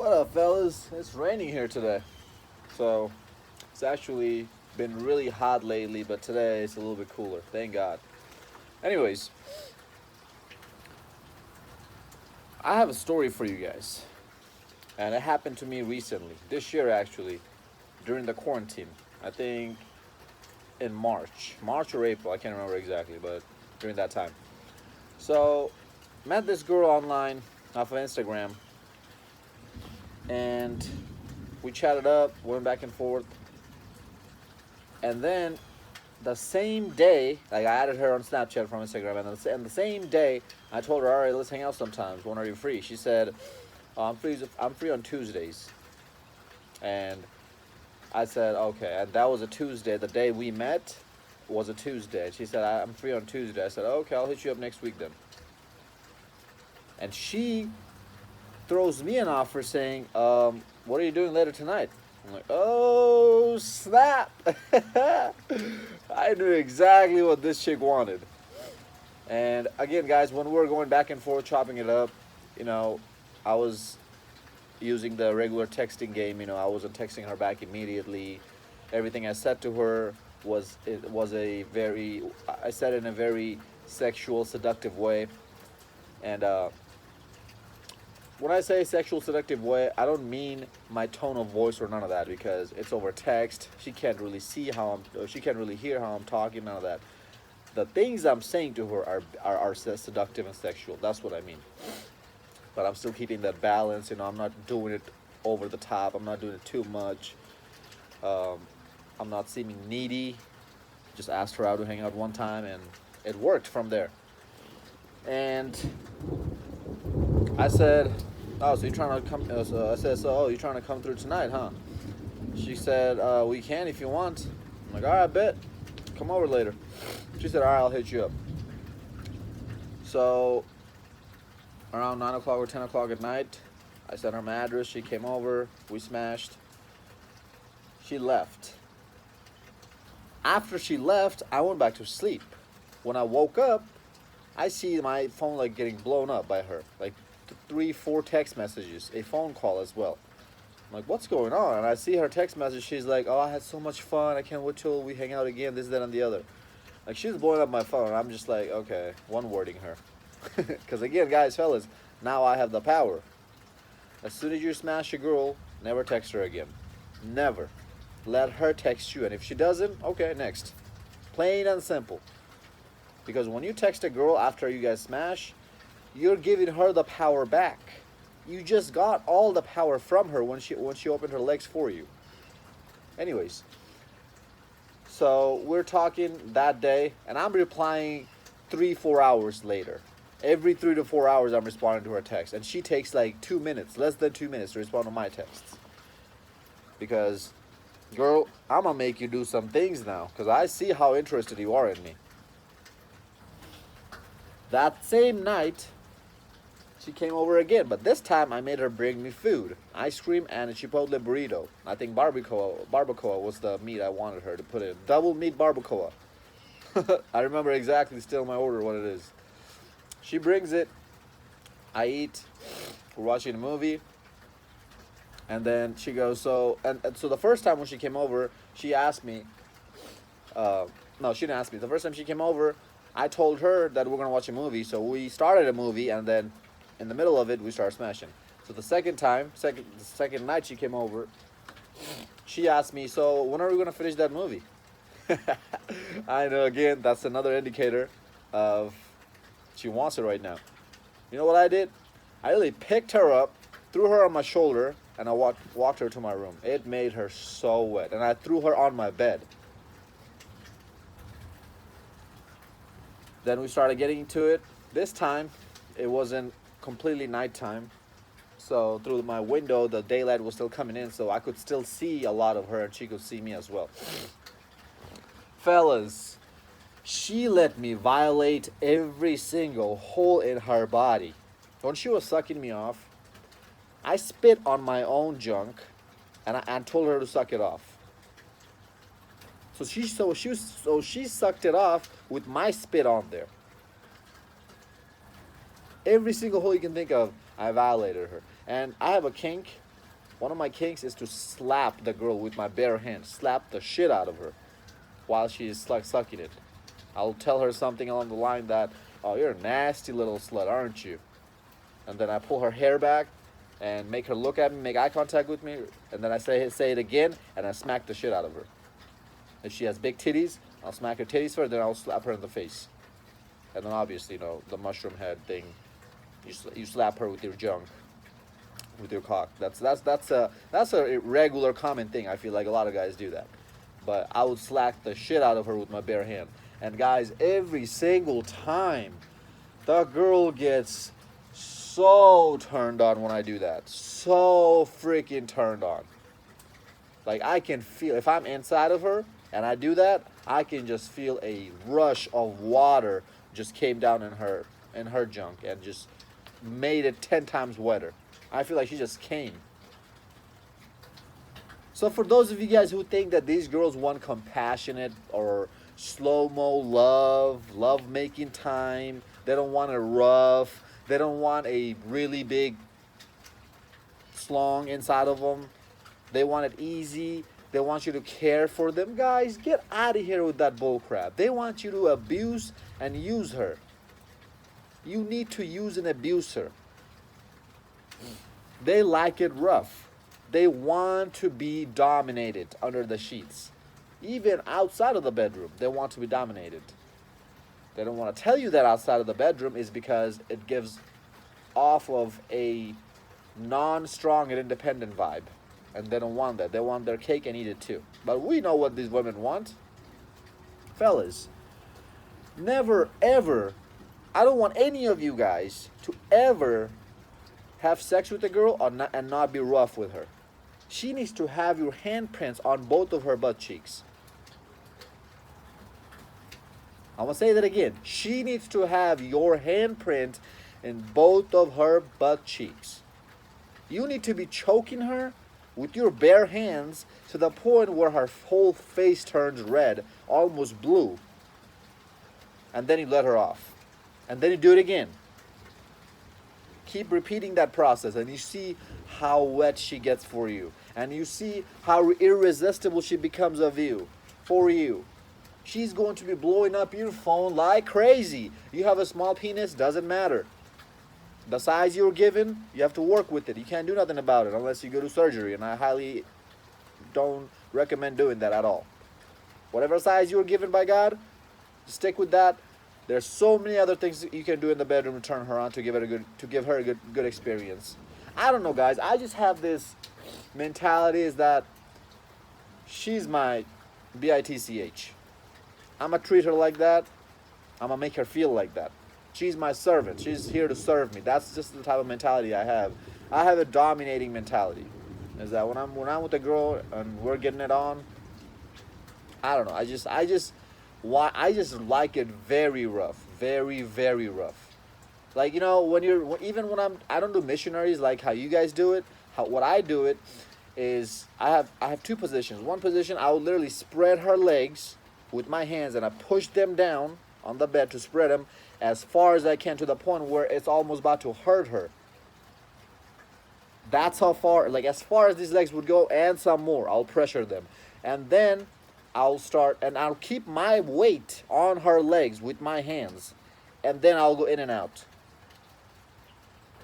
What up, fellas? It's raining here today. So, it's actually been really hot lately, but today it's a little bit cooler. Thank God. Anyways, I have a story for you guys. And it happened to me recently. This year, actually, during the quarantine. I think in March. March or April, I can't remember exactly, but during that time. So, met this girl online off of Instagram, and we chatted up, went back and forth, and then the same day, like I added her on Snapchat from Instagram, and the same day I told her, all right, let's hang out sometimes. When are you free? She said, oh, I'm free. I'm free on Tuesdays. And I said, okay. And that was a Tuesday. The day we met was a Tuesday. She said, I'm free on Tuesday. I said, okay, I'll hit you up next week then. And she throws me an offer saying, what are you doing later tonight? I'm like, oh, snap. I knew exactly what this chick wanted. And again, guys, when we were going back and forth, chopping it up, I was using the regular texting game. I wasn't texting her back immediately. Everything I said to her I said it in a very sexual, seductive way. And when I say sexual, seductive way, I don't mean my tone of voice or none of that, because it's over text. She can't really she can't really hear how I'm talking, none of that. The things I'm saying to her are seductive and sexual. That's what I mean. But I'm still keeping that balance. I'm not doing it over the top. I'm not doing it too much. I'm not seeming needy. Just asked her out to hang out one time, and it worked from there. And I said, oh, so you're trying to come? So I said, so you're trying to come through tonight, huh? She said, we can if you want. I'm like, all right, bet. Come over later. She said, all right, I'll hit you up. So around 9 o'clock or 10 o'clock at night, I sent her my address. She came over. We smashed. She left. After she left, I went back to sleep. When I woke up, I see my phone like getting blown up by her. Like 3-4 text messages, a phone call as well. I'm like, what's going on? And I see her text message. She's like, oh, I had so much fun. I can't wait till we hang out again, this, that, and the other. Like, she's blowing up my phone. I'm just like, okay, one-wording her. Because again, guys, fellas, now I have the power. As soon as you smash a girl, never text her again. Never. Let her text you. And if she doesn't, okay, next. Plain and simple. Because when you text a girl after you guys smash, you're giving her the power back. You just got all the power from her when she opened her legs for you. Anyways, so we're talking that day, and I'm replying 3-4 hours later. Every 3 to 4 hours, I'm responding to her text, and she takes like 2 minutes, less than 2 minutes, to respond to my texts. Because, girl, I'm gonna make you do some things now, because I see how interested you are in me. That same night, she came over again, but this time I made her bring me food. Ice cream and a Chipotle burrito. I think barbacoa was the meat I wanted her to put in. Double meat barbacoa. I remember exactly still my order what it is. She brings it. I eat. We're watching a movie. And then she goes, so the first time when she came over, she asked me, no, she didn't ask me. The first time she came over, I told her that we're going to watch a movie. So we started a movie, and then in the middle of it, we started smashing. So the second night she came over, she asked me, so when are we going to finish that movie? I know, again, that's another indicator of she wants it right now. You know what I did? I really picked her up, threw her on my shoulder, and I walked her to my room. It made her so wet. And I threw her on my bed. Then we started getting into it. This time, it wasn't completely nighttime. So through my window, the daylight was still coming in, so I could still see a lot of her, and she could see me as well. Fellas, she let me violate every single hole in her body. When she was sucking me off, I spit on my own junk, and I told her to suck it off. So she sucked it off with my spit on there. Every single hole you can think of, I violated her. And I have a kink One of my kinks is to slap the girl with my bare hand, slap the shit out of her while she is like sucking it. I'll tell her something along the line that, "Oh, you're a nasty little slut, aren't you?" And then I pull her hair back and make her look at me, make eye contact with me, and then I say it again, and I smack the shit out of her. If she has big titties, I'll smack her titties first, then I'll slap her in the face. And then obviously, the mushroom head thing, you slap her with your junk, with your cock. That's a regular common thing. I feel like a lot of guys do that. But I would slap the shit out of her with my bare hand. And guys, every single time, the girl gets so turned on when I do that. So freaking turned on. Like, I can feel, if I'm inside of her and I do that, I can just feel a rush of water just came down in her junk and just made it 10 times wetter. I feel like she just came. So for those of you guys who think that these girls want compassionate or slow-mo love making time, they don't want a rough, they don't want a really big slong inside of them, they want it easy, they want you to care for them, guys, get out of here with that bullcrap. They want you to abuse and use her. You need to use and abuse her. They like it rough. They want to be dominated under the sheets. Even outside of the bedroom, they want to be dominated. They don't want to tell you that outside of the bedroom is because it gives off of a non-strong and independent vibe. And they don't want that. They want their cake and eat it too. But we know what these women want. Fellas, never ever, I don't want any of you guys to ever have sex with a girl and not be rough with her. She needs to have your handprints on both of her butt cheeks. I'm going to say that again. She needs to have your handprint in both of her butt cheeks. You need to be choking her with your bare hands to the point where her whole face turns red, almost blue. And then you let her off. And then you do it again. Keep repeating that process and you see how wet she gets for you. And you see how irresistible she becomes of you, for you. She's going to be blowing up your phone like crazy. You have a small penis, doesn't matter. The size you're given, you have to work with it. You can't do nothing about it unless you go to surgery. And I highly don't recommend doing that at all. Whatever size you're given by God, stick with that. There's so many other things that you can do in the bedroom to turn her on, to give her a good experience. I don't know, guys. I just have this mentality is that she's my bitch. I'm gonna treat her like that. I'm gonna make her feel like that. She's my servant. She's here to serve me. That's just the type of mentality I have. I have a dominating mentality. Is that when I'm with a girl and we're getting it on, I don't know. I just like it very rough, very, very rough. Like, when I don't do missionaries like how you guys do it. What I do it is I have two positions. One position, I would literally spread her legs with my hands and I push them down on the bed to spread them as far as I can to the point where it's almost about to hurt her. That's how far, like as far as these legs would go and some more. I'll pressure them. And then I'll keep my weight on her legs with my hands. And then I'll go in and out.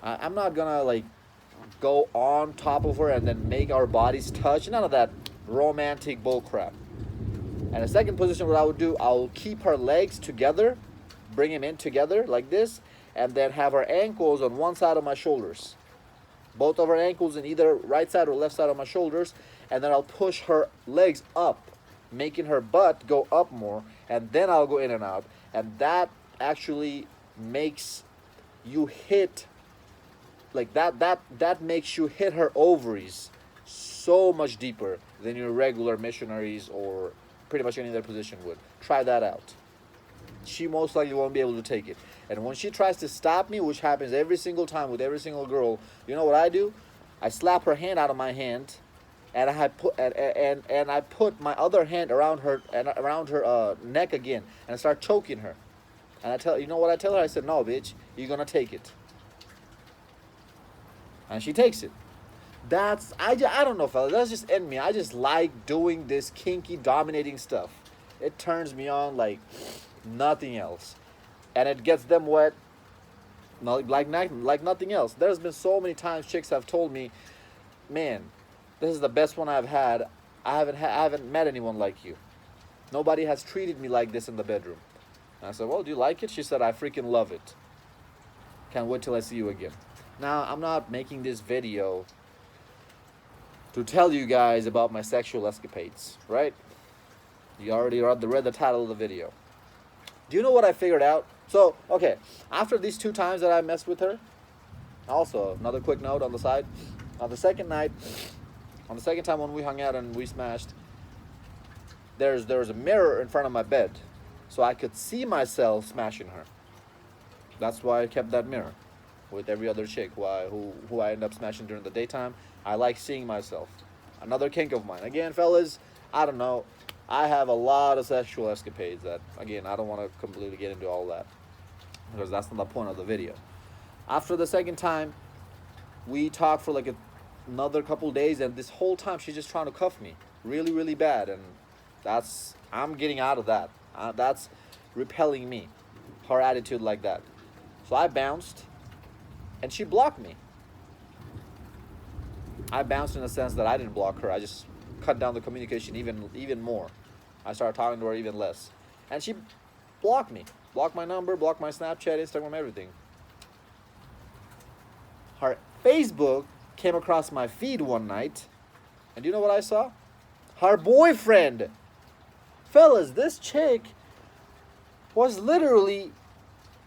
I'm not gonna go on top of her and then make our bodies touch. None of that romantic bullcrap. And the second position, what I would do, I'll keep her legs together, bring them in together like this, and then have her ankles on one side of my shoulders. Both of her ankles in either right side or left side of my shoulders, and then I'll push her legs up, making her butt go up more, and then I'll go in and out. And that actually makes you hit, that makes you hit her ovaries so much deeper than your regular missionaries or pretty much any other position would. Try that out. She most likely won't be able to take it. And when she tries to stop me, which happens every single time with every single girl, you know what I do? I slap her hand out of my hand, and I put my other hand around her neck again, and I start choking her. And you know what I tell her? I said, "No, bitch, you're gonna take it." And she takes it. I don't know, fella. That's just in me. I just like doing this kinky, dominating stuff. It turns me on like nothing else, and it gets them wet, like nothing else. There's been so many times chicks have told me, "Man, this is the best one I've had. I haven't met anyone like you. Nobody has treated me like this in the bedroom." And I said, "Well, do you like it?" She said, "I freaking love it. Can't wait till I see you again." Now, I'm not making this video to tell you guys about my sexual escapades, right? You already read the title of the video. Do you know what I figured out? So, okay, after these 2 times that I messed with her, also, another quick note on the side, on the second night, on the second time when we hung out and we smashed, there was a mirror in front of my bed, so I could see myself smashing her. That's why I kept that mirror with every other chick who I end up smashing during the daytime. I like seeing myself. Another kink of mine. Again, fellas, I don't know. I have a lot of sexual escapades that, again, I don't want to completely get into all that, because that's not the point of the video. After the second time, we talked for like another couple days, and this whole time she's just trying to cuff me really, really bad, and I'm getting out of that. That's repelling me, her attitude like that. So I bounced, and she blocked me. I bounced in the sense that I didn't block her. I just cut down the communication even more. I started talking to her even less. And she blocked me. Blocked my number, blocked my Snapchat, Instagram, everything. Her Facebook came across my feed one night. And do you know what I saw? Her boyfriend. Fellas, this chick was literally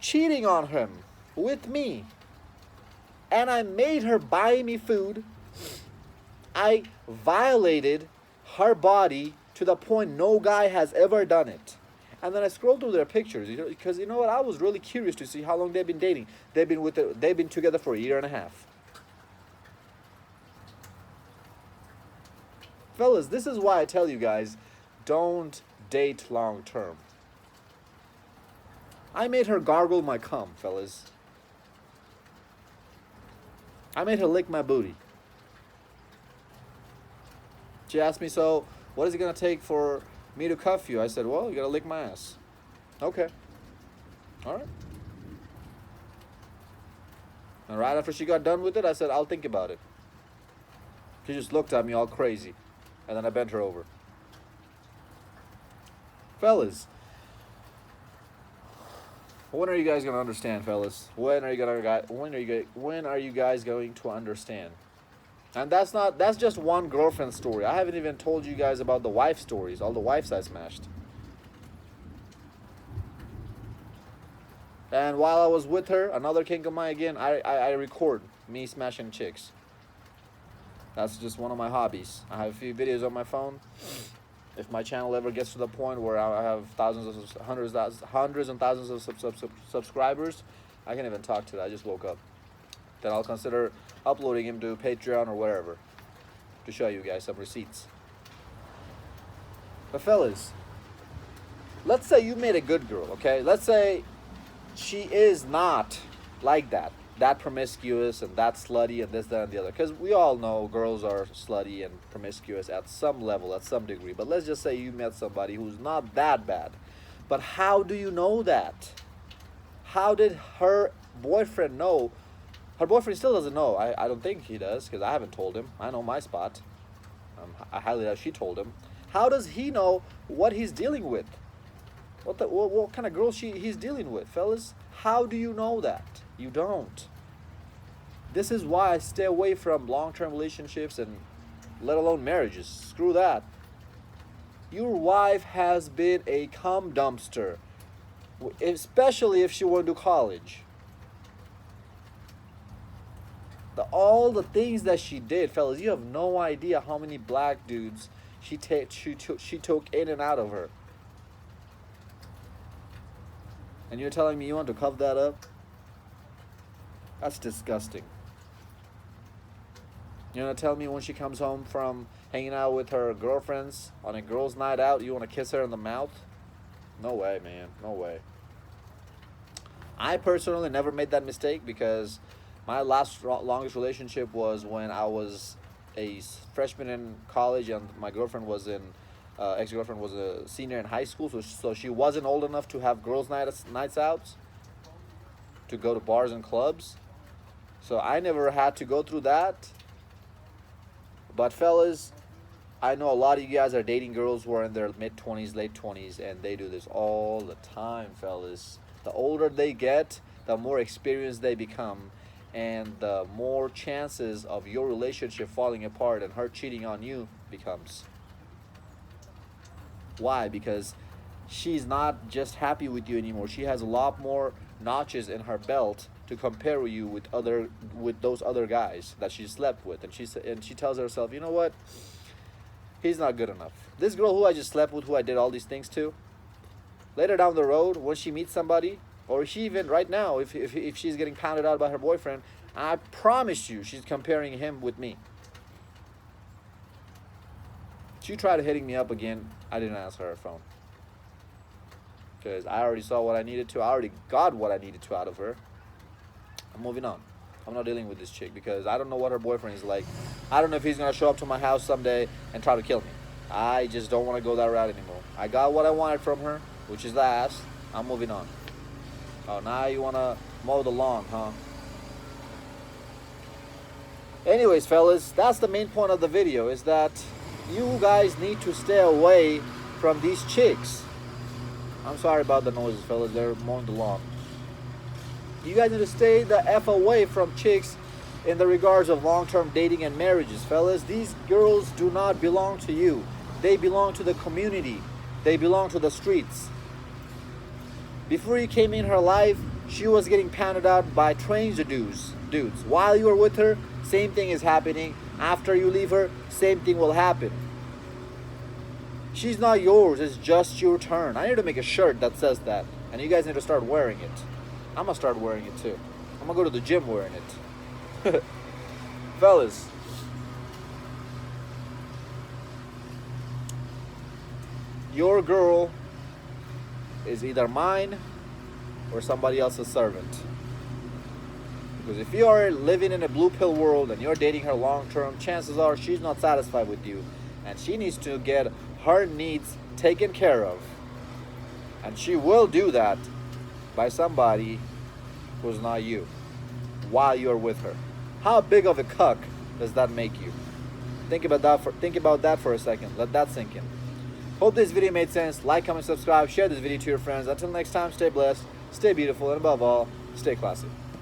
cheating on him with me. And I made her buy me food. I violated her body to the point no guy has ever done it. And then I scrolled through their pictures, because you know what? I was really curious to see how long they've been dating. They've been together for 1.5 years. Fellas, this is why I tell you guys, don't date long term. I made her gargle my cum, fellas. I made her lick my booty. She asked me, "So, what is it going to take for me to cuff you?" I said, "Well, you got to lick my ass." Okay. All right. And right after she got done with it, I said, "I'll think about it." She just looked at me all crazy. And then I bent her over. Fellas, when are you guys going to understand, fellas? When are you guys going to understand? And that's just one girlfriend story. I haven't even told you guys about the wife stories, all the wives I smashed. And while I was with her, another kink of mine again, I record me smashing chicks. That's just one of my hobbies. I have a few videos on my phone. If my channel ever gets to the point where I have hundreds and thousands of subscribers, I can't even talk to that. I just woke up. Then I'll consider uploading him to Patreon or wherever to show you guys some receipts. But fellas, let's say you made a good girl, okay? Let's say she is not like that promiscuous and that slutty and this, that, and the other. Because we all know girls are slutty and promiscuous at some level, at some degree. But let's just say you met somebody who's not that bad. But how do you know that? How did her boyfriend know? Her boyfriend still doesn't know. I don't think he does, because I haven't told him. I know my spot. I highly doubt she told him. How does he know what he's dealing with? What kind of girl he's dealing with, fellas? How do you know that? You don't. This is why I stay away from long-term relationships, and let alone marriages. Screw that. Your wife has been a cum dumpster, especially if she went to college. All the things that she did, fellas, you have no idea how many black dudes she took in and out of her. And you're telling me you want to cover that up? That's disgusting. You're gonna tell me when she comes home from hanging out with her girlfriends on a girls' night out, you want to kiss her in the mouth? No way, man. No way. I personally never made that mistake, because my longest relationship was when I was a freshman in college, and my girlfriend was in ex-girlfriend was a senior in high school, so she wasn't old enough to have nights out, to go to bars and clubs. So I never had to go through that. But fellas, I know a lot of you guys are dating girls who are in their mid-20s, late 20s, and they do this all the time, fellas. The older they get, the more experienced they become, and the more chances of your relationship falling apart and her cheating on you becomes. Why? Because she's not just happy with you anymore. She has a lot more notches in her belt to compare you with those other guys that she slept with, and she tells herself, you know what? He's not good enough. This girl who I just slept with, who I did all these things to, later down the road, when she meets somebody, or she even right now, if she's getting pounded out by her boyfriend, I promise you, she's comparing him with me. She tried hitting me up again. I didn't answer her phone, because I already saw what I needed to. I already got what I needed to out of her. I'm moving on. I'm not dealing with this chick, because I don't know what her boyfriend is like. I don't know if he's going to show up to my house someday and try to kill me. I just don't want to go that route anymore. I got what I wanted from her, which is the ass. I'm moving on. Oh, now you want to mow the lawn, huh? Anyways, fellas, that's the main point of the video, is that you guys need to stay away from these chicks. I'm sorry about the noises, fellas. They're mowing the lawn. You guys need to stay the F away from chicks in the regards of long-term dating and marriages, fellas. These girls do not belong to you. They belong to the community. They belong to the streets. Before you came in her life, she was getting pounded out by trains of dudes. While you are with her, same thing is happening. After you leave her, same thing will happen. She's not yours. It's just your turn. I need to make a shirt that says that, and you guys need to start wearing it. I'm gonna start wearing it too. I'm gonna go to the gym wearing it. Fellas, your girl is either mine or somebody else's servant. Because if you are living in a blue pill world and you're dating her long term, chances are she's not satisfied with you, and she needs to get her needs taken care of. And she will do that by somebody who's not you while you're with her. How big of a cuck does that make you? Think about that for a second. Let that sink in. Hope this video made sense. Like, comment, subscribe, share this video to your friends. Until next time, stay blessed, stay beautiful, and above all, stay classy.